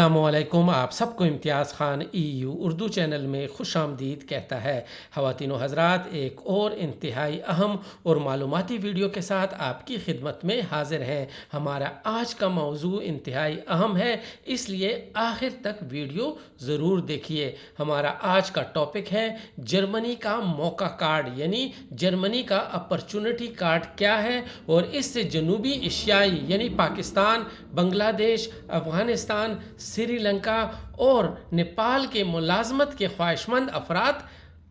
السلام علیکم، آپ سب کو امتیاز خان اردو چینل میں خوش آمدید کہتا ہے۔ خواتین و حضرات، ایک اور انتہائی اہم اور معلوماتی ویڈیو کے ساتھ آپ کی خدمت میں حاضر ہیں۔ ہمارا آج کا موضوع انتہائی اہم ہے، اس لیے آخر تک ویڈیو ضرور دیکھیے۔ ہمارا آج کا ٹاپک ہے جرمنی کا موقع کارڈ، یعنی جرمنی کا اپرچونٹی کارڈ کیا ہے اور اس سے جنوبی ایشیائی یعنی پاکستان، بنگلہ دیش، افغانستان، سری لنکا اور نیپال کے ملازمت کے خواہش مند افراد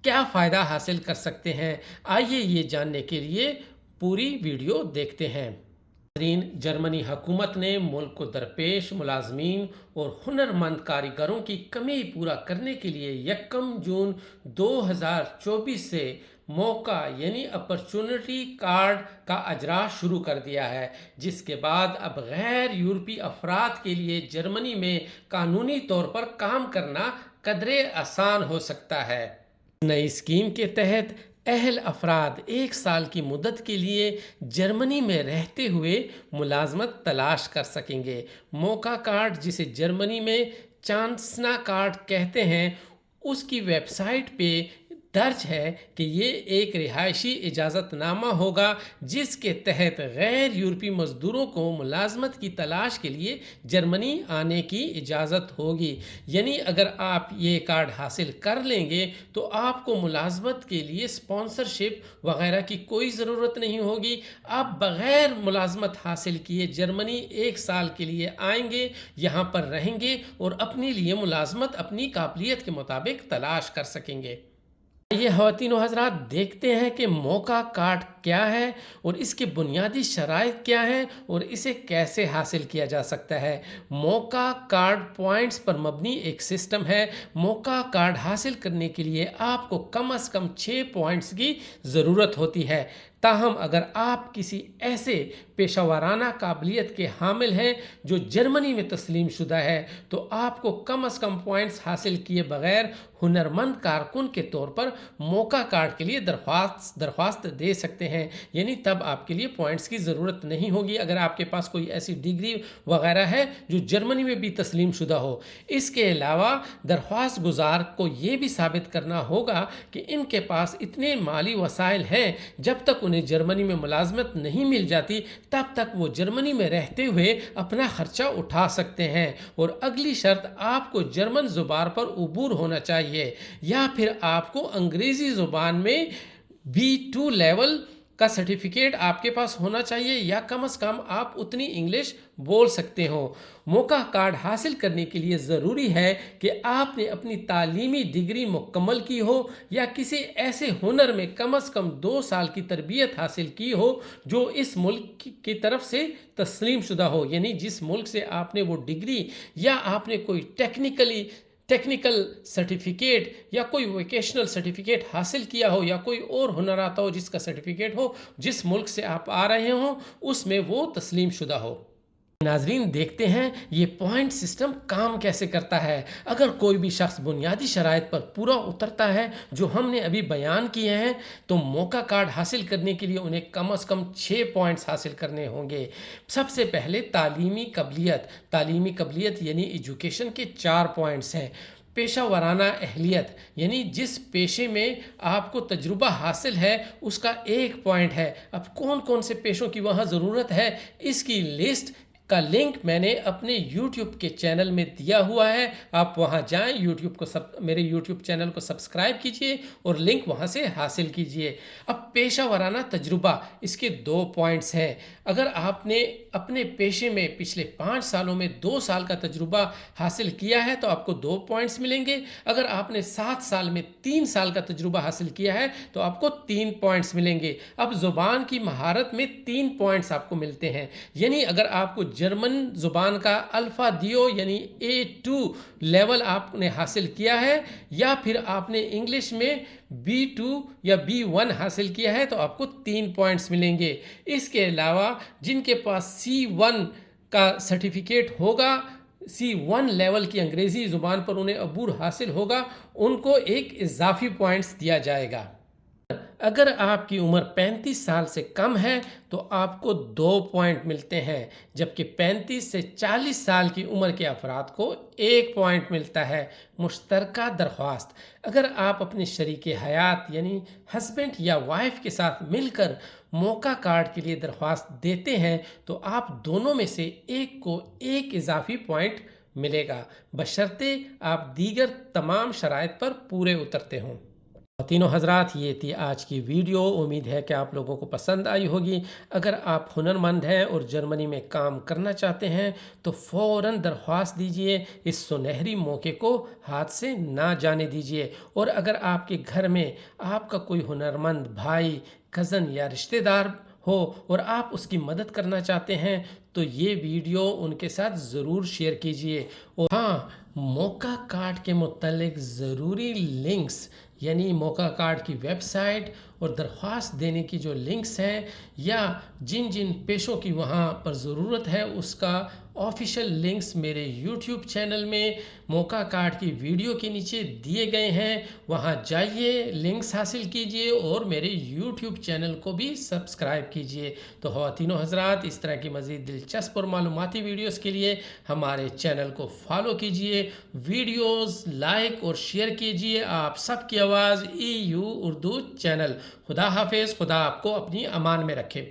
کیا فائدہ حاصل کر سکتے ہیں۔ آئیے یہ جاننے کے لیے پوری ویڈیو دیکھتے ہیں۔ جرمنی حکومت نے ملک کو درپیش ملازمین اور ہنرمند کاریگروں کی کمی پورا کرنے کے لیے 1 جون 2024 سے موقع یعنی اپرچونٹی کارڈ کا اجرا شروع کر دیا ہے، جس کے بعد اب غیر یورپی افراد کے لیے جرمنی میں قانونی طور پر کام کرنا قدرے آسان ہو سکتا ہے۔ نئی اسکیم کے تحت اہل افراد 1 سال کی مدت کے لیے جرمنی میں رہتے ہوئے ملازمت تلاش کر سکیں گے۔ موقع کارڈ، جسے جرمنی میں چانسنا کارڈ کہتے ہیں، اس کی ویب سائٹ پہ درج ہے کہ یہ ایک رہائشی اجازت نامہ ہوگا جس کے تحت غیر یورپی مزدوروں کو ملازمت کی تلاش کے لیے جرمنی آنے کی اجازت ہوگی۔ یعنی اگر آپ یہ کارڈ حاصل کر لیں گے تو آپ کو ملازمت کے لیے اسپانسرشپ وغیرہ کی کوئی ضرورت نہیں ہوگی۔ آپ بغیر ملازمت حاصل کیے جرمنی 1 سال کے لیے آئیں گے، یہاں پر رہیں گے اور اپنے لیے ملازمت اپنی قابلیت کے مطابق تلاش کر سکیں گے۔ یہ خواتین و حضرات دیکھتے ہیں کہ موقع کارڈ کیا ہے اور اس کے بنیادی شرائط کیا ہیں اور اسے کیسے حاصل کیا جا سکتا ہے۔ موقع کارڈ پوائنٹس پر مبنی ایک سسٹم ہے۔ موقع کارڈ حاصل کرنے کے لیے آپ کو کم از کم 6 پوائنٹس کی ضرورت ہوتی ہے۔ تاہم اگر آپ کسی ایسے پیشہ ورانہ قابلیت کے حامل ہیں جو جرمنی میں تسلیم شدہ ہے تو آپ کو کم از کم پوائنٹس حاصل کیے بغیر ہنرمند کارکن کے طور پر موقع کارڈ کے لیے درخواست دے سکتے ہیں، یعنی تب آپ کے لیے پوائنٹس کی ضرورت نہیں ہوگی اگر آپ کے پاس کوئی ایسی ڈگری وغیرہ ہے جو جرمنی میں بھی تسلیم شدہ ہو۔ اس کے علاوہ درخواست گزار کو یہ بھی ثابت کرنا ہوگا کہ ان کے پاس اتنے مالی وسائل ہیں، جب تک انہیں جرمنی میں ملازمت نہیں مل جاتی تب تک وہ جرمنی میں رہتے ہوئے اپنا خرچہ اٹھا سکتے ہیں۔ اور اگلی شرط، آپ کو جرمن زبان پر عبور ہونا چاہیے، یا پھر آپ کو انگریزی زبان میں B2 لیول کا سرٹیفکیٹ آپ کے پاس ہونا چاہیے، یا کم از کم آپ اتنی انگلش بول سکتے ہو۔ موقع کارڈ حاصل کرنے کے لیے ضروری ہے کہ آپ نے اپنی تعلیمی ڈگری مکمل کی ہو یا کسی ایسے ہنر میں کم از کم 2 سال کی تربیت حاصل کی ہو جو اس ملک کی طرف سے تسلیم شدہ ہو، یعنی جس ملک سے آپ نے وہ ڈگری یا آپ نے کوئی ٹیکنیکل سرٹیفکیٹ یا کوئی ووکیشنل سرٹیفکیٹ حاصل کیا ہو، یا کوئی اور ہنر آتا ہو جس کا سرٹیفکیٹ ہو، جس ملک سے آپ آ رہے ہوں اس میں وہ تسلیم شدہ ہو۔ ناظرین دیکھتے ہیں یہ پوائنٹ سسٹم کام کیسے کرتا ہے۔ اگر کوئی بھی شخص بنیادی شرائط پر پورا اترتا ہے جو ہم نے ابھی بیان کیے ہیں تو موقع کارڈ حاصل کرنے کے لیے انہیں کم از کم 6 پوائنٹس حاصل کرنے ہوں گے۔ سب سے پہلے تعلیمی قبلیت یعنی ایجوکیشن کے 4 پوائنٹس ہیں۔ پیشہ ورانہ اہلیت یعنی جس پیشے میں آپ کو تجربہ حاصل ہے اس کا 1 پوائنٹ ہے۔ اب کون کون سے پیشوں کی وہاں ضرورت ہے، اس کی لسٹ کا لنک میں نے اپنے یوٹیوب کے چینل میں دیا ہوا ہے، آپ وہاں جائیں، میرے یوٹیوب چینل کو سبسکرائب کیجئے اور لنک وہاں سے حاصل کیجئے۔ اب پیشہ ورانہ تجربہ، اس کے 2 پوائنٹس ہیں۔ اگر آپ نے اپنے پیشے میں پچھلے 5 سالوں میں 2 سال کا تجربہ حاصل کیا ہے تو آپ کو 2 پوائنٹس ملیں گے۔ اگر آپ نے 7 سال میں 3 سال کا تجربہ حاصل کیا ہے تو آپ کو 3 پوائنٹس ملیں گے۔ اب زبان کی مہارت میں 3 پوائنٹس آپ کو ملتے ہیں، یعنی اگر آپ کو جرمن زبان کا الفا دیو یعنی A2 لیول آپ نے حاصل کیا ہے، یا پھر آپ نے انگلش میں B2 یا B1 حاصل کیا ہے تو آپ کو 3 پوائنٹس ملیں گے۔ اس کے علاوہ جن کے پاس C1 کا سرٹیفکیٹ ہوگا، C1 لیول کی انگریزی زبان پر انہیں عبور حاصل ہوگا، ان کو ایک اضافی پوائنٹس دیا جائے گا۔ اگر آپ کی عمر 35 سال سے کم ہے تو آپ کو 2 پوائنٹ ملتے ہیں، جبکہ 35 سے 40 سال کی عمر کے افراد کو 1 پوائنٹ ملتا ہے۔ مشترکہ درخواست: اگر آپ اپنے شریک حیات یعنی ہسبینڈ یا وائف کے ساتھ مل کر موقع کارڈ کے لیے درخواست دیتے ہیں تو آپ دونوں میں سے ایک کو ایک اضافی پوائنٹ ملے گا، بشرطے آپ دیگر تمام شرائط پر پورے اترتے ہوں۔ خواتین و حضرات، یہ تھی آج کی ویڈیو۔ امید ہے کہ آپ لوگوں کو پسند آئی ہوگی۔ اگر آپ ہنرمند ہیں اور جرمنی میں کام کرنا چاہتے ہیں تو فوراً درخواست دیجئے، اس سنہری موقع کو ہاتھ سے نہ جانے دیجئے۔ اور اگر آپ کے گھر میں آپ کا کوئی ہنرمند بھائی، کزن یا رشتہ دار ہو اور آپ اس کی مدد کرنا چاہتے ہیں تو یہ ویڈیو ان کے ساتھ ضرور شیئر کیجئے۔ اور ہاں، موقع کارڈ کے متعلق ضروری لنکس، یعنی موقع کارڈ کی ویب سائٹ اور درخواست دینے کی جو لنکس ہیں یا جن جن پیشوں کی وہاں پر ضرورت ہے، اس کا آفیشیل لنکس میرے یوٹیوب چینل میں موقع کارڈ کی ویڈیو کے نیچے دیے گئے ہیں۔ وہاں جائیے، لنکس حاصل کیجئے اور میرے یوٹیوب چینل کو بھی سبسکرائب کیجئے۔ تو خواتین و حضرات، اس طرح کی مزید دلچسپ اور معلوماتی ویڈیوز کے لیے ہمارے چینل کو فالو کیجئے، ویڈیوز لائک اور شیئر کیجئے۔ آپ سب کی آواز EU اردو چینل۔ خدا حافظ، خدا آپ کو اپنی امان میں رکھے۔